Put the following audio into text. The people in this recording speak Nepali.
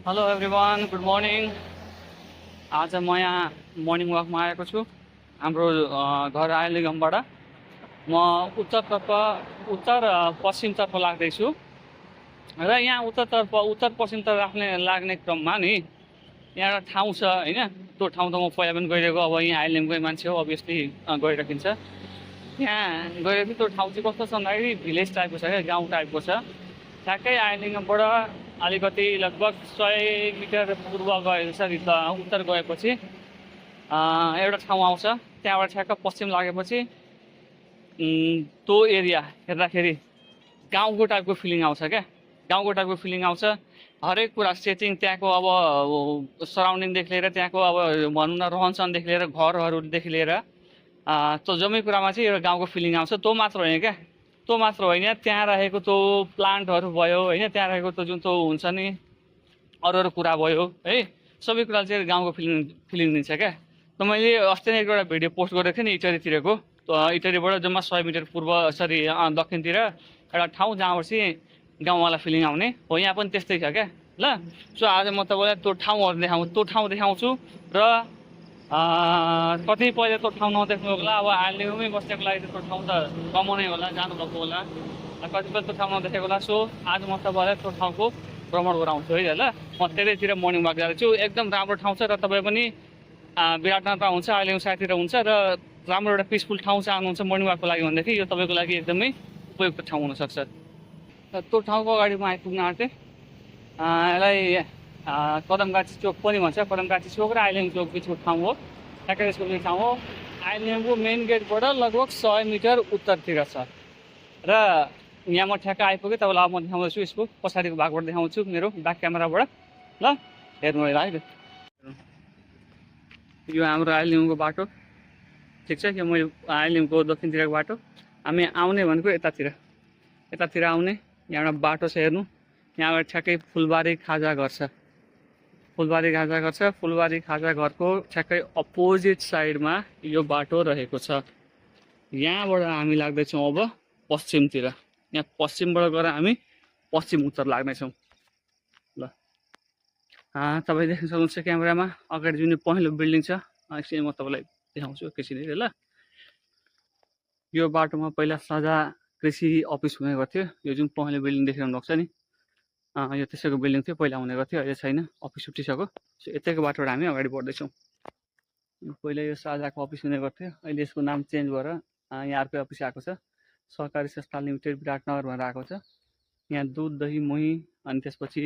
Hello everyone, good morning. आज म यहाँ मर्निङ वाकमा आएको छु हाम्रो घर आइलेगमबाट। म उत्तर पश्चिमतर्फ लाग्दैछु र यहाँ उत्तर पश्चिमतर्फ लाग्ने क्रममा नि यहाँ एउटा ठाउँ छ होइन। त्यो ठाउँ त म पहिला पनि गइरहेको, अब यहाँ आइलेमकै मान्छे हो अभियसली गइराखिन्छ। यहाँ गएर त्यो ठाउँ चाहिँ कस्तो छ भन्दाखेरि भिलेज टाइपको छ क्या, गाउँ टाइपको छ। ठ्याक्कै आइलेङबाट अलिकति लगभग 100 मिटर पूर्व गए सरी उत्तर गएपछि एउटा ठाउँ आउँछ। त्यहाँबाट ठ्याक्क पश्चिम लागेपछि त्यो एरिया हेर्दाखेरि गाउँको टाइपको फिलिङ आउँछ क्या, गाउँको टाइपको फिलिङ आउँछ। हरेक कुरा सेटिङ त्यहाँको, अब सराउन्डिङदेखि लिएर त्यहाँको अब भनौँ न रहनसहनदेखि लिएर घरहरूदेखि लिएर त्यो जम्मै कुरामा चाहिँ एउटा गाउँको फिलिङ आउँछ। त्यो मात्र होइन क्या, त्यो मात्र होइन, त्यहाँ रहेको त्यो प्लान्टहरू भयो होइन, त्यहाँ रहेको त्यो जुन त्यो हुन्छ नि अरू अरू कुरा भयो है, सबै कुरा चाहिँ गाउँको फिलिङ दिन्छ क्या। त मैले अस्ति नै एउटा भिडियो पोस्ट गरेको थिएँ नि इटरीतिरको। इटरीबाट जम्मा 100 मिटर पूर्व दक्षिणतिर एउटा ठाउँ जहाँबाट चाहिँ गाउँवाला फिलिङ आउने हो। यहाँ पनि त्यस्तै छ क्या ल। सो आज म तपाईँलाई त्यो ठाउँ देखाउँछु र कति पहिले त्यो ठाउँ नदेख्नु होला, अब आइलेमै बस्नेको लागि त्यो ठाउँ त कमाउनै होला, जानुभएको होला, कतिपय त्यो ठाउँ नदेखेको होला। सो आज म तपाईँलाई त्यो ठाउँको भ्रमण गराउँछु है ल। म त्यतैतिर मर्निङ वाक जाँदैछु। एकदम राम्रो ठाउँ छ र तपाईँ पनि विराटनगरमा हुन्छ, आइलेङ साइडतिर हुन्छ र राम्रो एउटा पिसफुल ठाउँ चाहनुहुन्छ मर्निङ वाकको लागि भनेदेखि यो तपाईँको लागि एकदमै उपयुक्त ठाउँ हुनसक्छ। र त्यो ठाउँको अगाडि म आइपुग्न आँटेँ। यसलाई कदमगाछी चोक पनि भन्छ। कदमगाछी चोक र आइलेङ चोक बिचको ठाउँ हो, ठ्याक्कै यसको ठाउँ हो। आइलेङको मेन गेटबाट लगभग 100 मिटर उत्तरतिर छ र यहाँ म ठ्याक्क आइपुगेँ। तपाईँलाई अब म देखाउँदैछु, यसको पछाडिको भागबाट देखाउँछु मेरो ब्याक क्यामेराबाट ल। हेर्नु होला है, यो हाम्रो आइलेङको बाटो ठिक छ। यो मैले आइलेङको दक्षिणतिरको बाटो, हामी आउने भनेको यतातिर आउने। यहाँ एउटा बाटो छ हेर्नु, यहाँबाट ठ्याक्कै फुलबारी खाजा घर छ। फुलबारी खाजा घरको ठ्याक्कै अपोजिट साइडमा यो बाटो रहेको छ। यहाँबाट हामी लाग्दैछौँ अब पश्चिमतिर। यहाँ पश्चिमबाट गएर हामी पश्चिम उत्तर लाग्नेछौँ ल। तपाईँ देख्न सक्नुहुन्छ क्यामेरामा अगाडि जुन पहेँलो बिल्डिङ छ, एकछिन म तपाईँलाई देखाउँछु एकैछिन ल। यो बाटोमा पहिला साझा कृषि अफिस हुने गर्थ्यो। यो जुन पहेँलो बिल्डिङ देखिरहनु भएको छ नि, यो त्यसैको बिल्डिङ थियो, पहिला हुने गर्थ्यो, अहिले छैन, अफिस उठिसक्यो। सो यतैको बाटोबाट हामी अगाडि बढ्दैछौँ। पहिला यो साझाको अफिस हुने गर्थ्यो, अहिले यसको नाम चेन्ज भएर यहाँ अर्कै अफिस आएको छ, सहकारी संस्था लिमिटेड विराटनगर भनेर आएको छ। यहाँ दुध, दही, मही अनि त्यसपछि